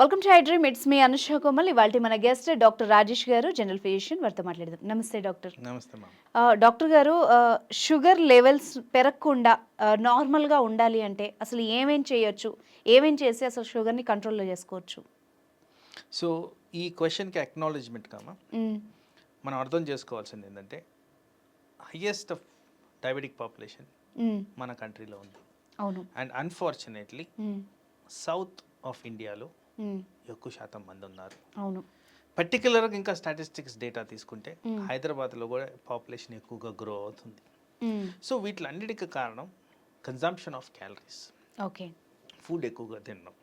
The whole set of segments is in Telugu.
Welcome to I dream. It's me Anusha Komal. ఇవాళ మన గెస్ట్ డాక్టర్ రాజేష్ గారు, జనరల్ ఫిజిషియన్. వారితో మాట్లాడదాం. నమస్తే డాక్టర్. నమస్తే మ్యామ్. డాక్టర్ గారు, షుగర్ లెవెల్స్ పెరగకుండా నార్మల్గా ఉండాలి అంటే అసలు ఏమేం చేయొచ్చు, ఏమేం చేసి అసలు షుగర్ని కంట్రోల్లో చేసుకోవచ్చు? సో ఈ క్వశ్చన్కి అక్నాలెడ్జ్మెంట్ కామా మనం అర్థం చేసుకోవాల్సింది ఏంటంటే హయ్యెస్ట్ ఆఫ్ డయాబెటిక్ పాపులేషన్ మన కంట్రీలో ఉంది. అవును. అండ్ అన్ఫార్చునేట్లీ సౌత్ ఆఫ్ ఇండియాలో ఎక్కువ శాతం మంది ఉన్నారు. అవును. పర్టికులర్గా ఇంకా స్టాటిస్టిక్స్ డేటా తీసుకుంటే హైదరాబాద్లో కూడా పాపులేషన్ ఎక్కువగా గ్రో అవుతుంది. సో వీటిలన్నిటికీ కారణం consumption of calories, okay, food ఎక్కువగా తినడం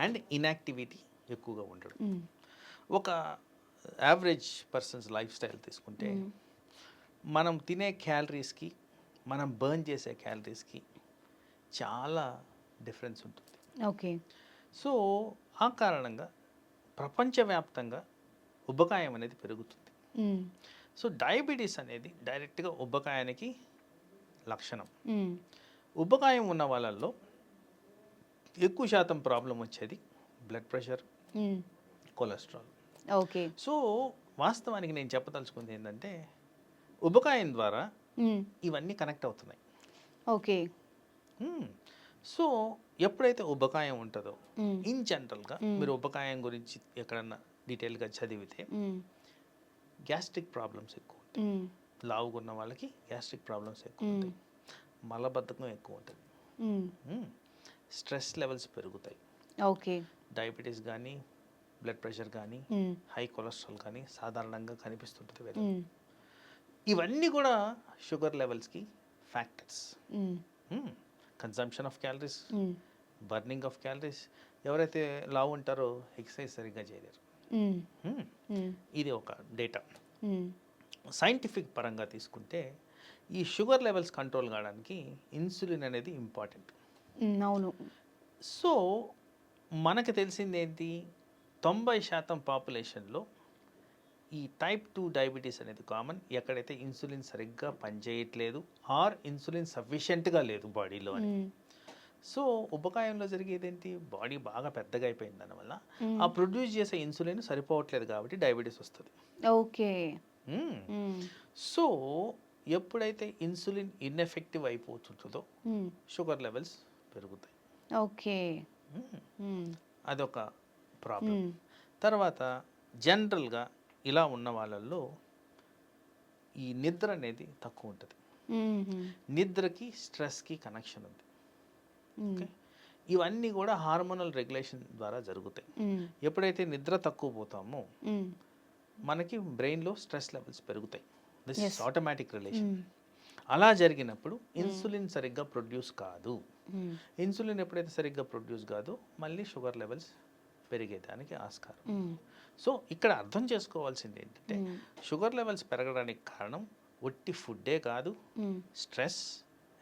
అండ్ ఇన్యాక్టివిటీ ఎక్కువగా ఉండడం. ఒక యావరేజ్ పర్సన్స్ లైఫ్ స్టైల్ తీసుకుంటే మనం తినే క్యాలరీస్కి మనం బర్న్ చేసే క్యాలరీస్కి చాలా డిఫరెన్స్ ఉంటుంది. ఓకే. సో ఆ కారణంగా ప్రపంచవ్యాప్తంగా ఉబ్బకాయం అనేది పెరుగుతుంది. సో డయాబెటీస్ అనేది డైరెక్ట్గా ఉబ్బకాయానికి లక్షణం. ఉబ్బకాయం ఉన్న వాళ్ళల్లో ఎక్కువ శాతం ప్రాబ్లం వచ్చేది blood pressure, cholesterol. Okay. So వాస్తవానికి నేను చెప్పదలుచుకుంది ఏంటంటే ఉబ్బకాయం ద్వారా ఇవన్నీ కనెక్ట్ అవుతున్నాయి. ఓకే. సో ఎప్పుడైతే ఉబ్బకాయం ఉంటుందో ఇన్ జనరల్గా మీరు ఉబ్బకాయం గురించి ఎక్కడన్నా డీటెయిల్గా చదివితే గ్యాస్ట్రిక్ ప్రాబ్లమ్స్ ఎక్కువ ఉంటాయి. లావుగా ఉన్న వాళ్ళకి గ్యాస్ట్రిక్ ప్రాబ్లమ్స్ ఎక్కువ ఉంటాయి, మలబద్ధకం ఎక్కువ ఉంటుంది, స్ట్రెస్ లెవెల్స్ పెరుగుతాయి. ఓకే. డయాబెటీస్ కానీ బ్లడ్ ప్రెషర్ కానీ హై కొలెస్ట్రాల్ కానీ సాధారణంగా కనిపిస్తుంటుంది. ఇవన్నీ కూడా షుగర్ లెవెల్స్కి factors. Consumption of calories, burning of calories. ఎవరైతే లావు ఉంటారో ఎక్సర్సైజ్ సరిగ్గా చేయలేరు. ఇది ఒక డేటా. సైంటిఫిక్ పరంగా తీసుకుంటే ఈ షుగర్ లెవెల్స్ కంట్రోల్ కావడానికి ఇన్సులిన్ అనేది ఇంపార్టెంట్. అవును. సో మనకు తెలిసింది ఏంటి, 90% పాపులేషన్లో ఈ టైప్ 2 డయాబెటీస్ అనేది కామన్. ఎక్కడైతే ఇన్సులిన్ సరిగ్గా పనిచేయట్లేదు ఆర్ ఇన్సులిన్ సఫిషియెంట్గా లేదు బాడీలో అని. సో ఉబ్బకాయంలో జరిగేది ఏంటి, బాడీ బాగా పెద్దగా అయిపోయింది, దానివల్ల ఆ ప్రొడ్యూస్ చేసే ఇన్సులిన్ సరిపోవట్లేదు కాబట్టి డయాబెటీస్ వస్తుంది. ఓకే. సో ఎప్పుడైతే ఇన్సులిన్ ఇన్ఎఫెక్టివ్ అయిపోతుంటుందో షుగర్ లెవెల్స్ పెరుగుతాయి. ఓకే. అదొక ప్రాబ్లం. తర్వాత జనరల్గా ఇలా ఉన్న వాళ్ళల్లో ఈ నిద్ర అనేది తక్కువ ఉంటుంది. నిద్రకి స్ట్రెస్కి కనెక్షన్ ఉంది. ఓకే, ఇవన్నీ కూడా హార్మోనల్ రెగ్యులేషన్ ద్వారా జరుగుతాయి. ఎప్పుడైతే నిద్ర తక్కువ పోతామో మనకి బ్రెయిన్లో స్ట్రెస్ లెవెల్స్ పెరుగుతాయి. This is automatic relation. అలా జరిగినప్పుడు ఇన్సులిన్ సరిగ్గా ప్రొడ్యూస్ కాదు. ఇన్సులిన్ ఎప్పుడైతే సరిగ్గా ప్రొడ్యూస్ కాదు మళ్ళీ షుగర్ లెవెల్స్ పెరిగేదానికి ఆస్కారం. సో ఇక్కడ అర్థం చేసుకోవాల్సింది ఏంటంటే షుగర్ లెవెల్స్ పెరగడానికి కారణం ఒట్టి ఫుడ్డే కాదు, stress,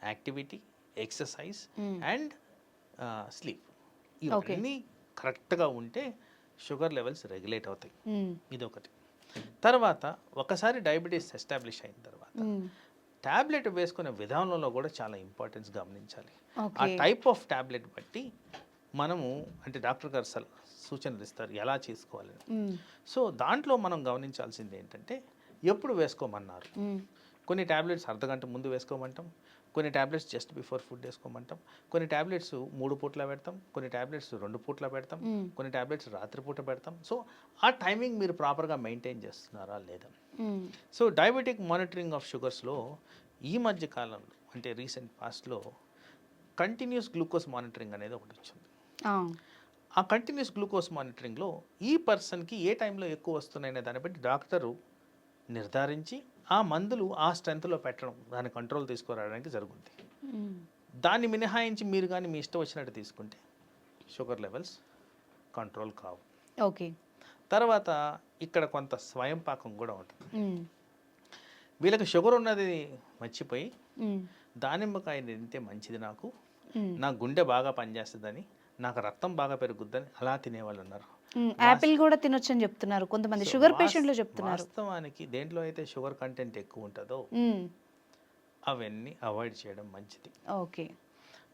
activity, exercise and sleep. ఇవన్నీ కరెక్ట్గా ఉంటే షుగర్ లెవెల్స్ రెగ్యులేట్ అవుతాయి. ఇది ఒకటి. తర్వాత ఒకసారి డయాబెటీస్ ఎస్టాబ్లిష్ అయిన తర్వాత ట్యాబ్లెట్ వేసుకునే విధానంలో కూడా చాలా ఇంపార్టెన్స్ గమనించాలి. ఆ టైప్ ఆఫ్ ట్యాబ్లెట్ బట్టి మనము అంటే డాక్టర్ గారు సూచనలు ఇస్తారు ఎలా చేసుకోవాలని. సో దాంట్లో మనం గమనించాల్సింది ఏంటంటే ఎప్పుడు వేసుకోమన్నారు. కొన్ని ట్యాబ్లెట్స్ అర్ధగంట ముందు వేసుకోమంటాం, కొన్ని ట్యాబ్లెట్స్ జస్ట్ బిఫోర్ ఫుడ్ వేసుకోమంటాం, కొన్ని ట్యాబ్లెట్స్ 3 పూట్ల పెడతాం, కొన్ని ట్యాబ్లెట్స్ 2 పూట్ల పెడతాం, కొన్ని ట్యాబ్లెట్స్ రాత్రిపూట పెడతాం. సో ఆ టైమింగ్ మీరు ప్రాపర్గా మెయింటైన్ చేస్తున్నారా లేదా. సో డయాబెటిక్ మానిటరింగ్ ఆఫ్ షుగర్స్లో ఈ మధ్య కాలంలో అంటే రీసెంట్ పాస్ట్లో కంటిన్యూస్ గ్లూకోజ్ మానిటరింగ్ అనేది ఒకటి వచ్చింది. ఆ కంటిన్యూస్ గ్లూకోజ్ మానిటరింగ్లో ఈ పర్సన్కి ఏ టైంలో ఎక్కువ వస్తున్నాయనే దాన్ని బట్టి డాక్టరు నిర్ధారించి ఆ మందులు ఆ స్ట్రెంత్లో పెట్టడం, దాని కంట్రోల్ తీసుకురావడానికి జరుగుతుంది. దాన్ని మినహాయించి మీరు కానీ మీ ఇష్టం వచ్చినట్టు తీసుకుంటే షుగర్ లెవెల్స్ కంట్రోల్ కావు. ఓకే. తర్వాత ఇక్కడ కొంత స్వయం పాకం కూడా ఉంటుంది. వీళ్ళకి షుగర్ ఉన్నది మర్చిపోయి దానిమ్మకాయ తింటే మంచిది, నా గుండె బాగా పనిచేస్తుందని, నాకు రక్తం బాగా పెరుగుద్దని అలా తినేవాళ్ళు ఉన్నారు. యాపిల్ కూడా తినొచ్చు అని చెప్తున్నారు కొంతమంది షుగర్ పేషెంట్లు చెప్తున్నారు. వాస్తవానికి దేంట్లో అయితే షుగర్ కంటెంట్ ఎక్కువ ఉంటుందో అవన్నీ అవాయిడ్ చేయడం మంచిది. ఓకే.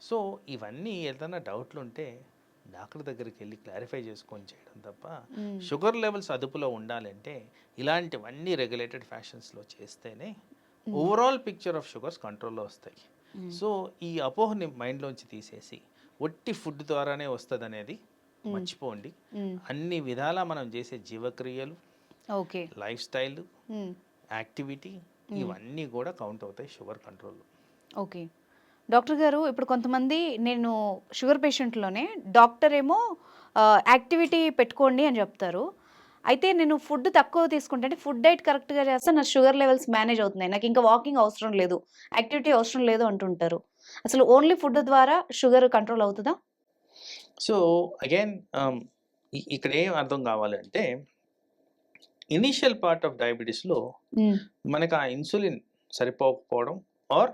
సో ఇవన్నీ ఏదైనా డౌట్లు ఉంటే డాక్టర్ దగ్గరికి వెళ్ళి క్లారిఫై చేసుకొని చేయడం తప్ప మ్మ్. షుగర్ లెవెల్స్ అదుపులో ఉండాలంటే ఇలాంటివన్నీ రెగ్యులేటెడ్ ఫ్యాషన్స్లో చేస్తేనే ఓవరాల్ పిక్చర్ ఆఫ్ షుగర్స్ కంట్రోల్లో వస్తాయి. సో ఈ అపోహని మైండ్లోంచి తీసేసి ఒట్టి ఫుడ్ ద్వారానే వస్తుంది అనేది మర్చిపోండి. మ్మ్. అన్ని విధాలా మనం చేసే జీవక్రియలు, ఓకే. లైఫ్ స్టైల్, మ్మ్. యాక్టివిటీ ఇవన్నీ కూడా కౌంట్ అవుతాయి షుగర్ కంట్రోల్లో. ఓకే. డాక్టర్ గారు, ఇప్పుడు కొంతమంది నేను షుగర్ పేషెంట్లోనే డాక్టర్ ఏమో యాక్టివిటీ పెట్టుకోండి అని చెప్తారు. అయితే నేను ఫుడ్ తక్కువ తీసుకుంటే, అంటే ఫుడ్ డైట్ కరెక్ట్గా చేస్తే నా షుగర్ లెవెల్స్ మేనేజ్ అవుతున్నాయి, నాకు ఇంకా వాకింగ్ అవసరం లేదు, యాక్టివిటీ అవసరం లేదు అంటుంటారు. అసలు ఓన్లీ ఫుడ్ ద్వారా షుగర్ కంట్రోల్ అవుతుందా? సో అగైన్ ఇక్కడ ఏం అర్థం కావాలంటే ఇనీషియల్ పార్ట్ ఆఫ్ డయాబెటీస్లో మనకు ఆ ఇన్సులిన్ సరిపోకపోవడం ఆర్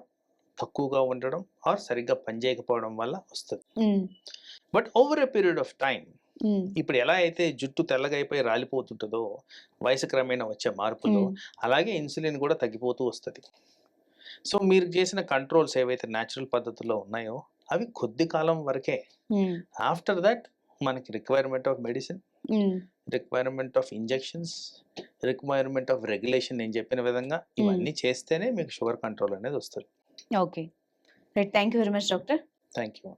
తక్కువగా ఉండడం ఆర్ సరిగ్గా పనిచేయకపోవడం వల్ల వస్తుంది. But over a period of time, ఇప్పుడు ఎలా అయితే జుట్టు తెల్లగా అయిపోయి రాలిపోతుంటుందో వయసు క్రమేణా వచ్చే మార్పులో, అలాగే ఇన్సులిన్ కూడా తగ్గిపోతూ వస్తుంది. సో మీరు చేసిన కంట్రోల్స్ ఏవైతే న్యాచురల్ పద్ధతుల్లో ఉన్నాయో అవి కొద్ది కాలం వరకే. ఆఫ్టర్ దట్ మనకి requirement of medicine, requirement of injections, requirement of regulation, నేను చెప్పిన విధంగా ఇవన్నీ చేస్తేనే మీకు షుగర్ కంట్రోల్ అనేది వస్తుంది. Okay. Right. Thank you very much doctor. Thank you.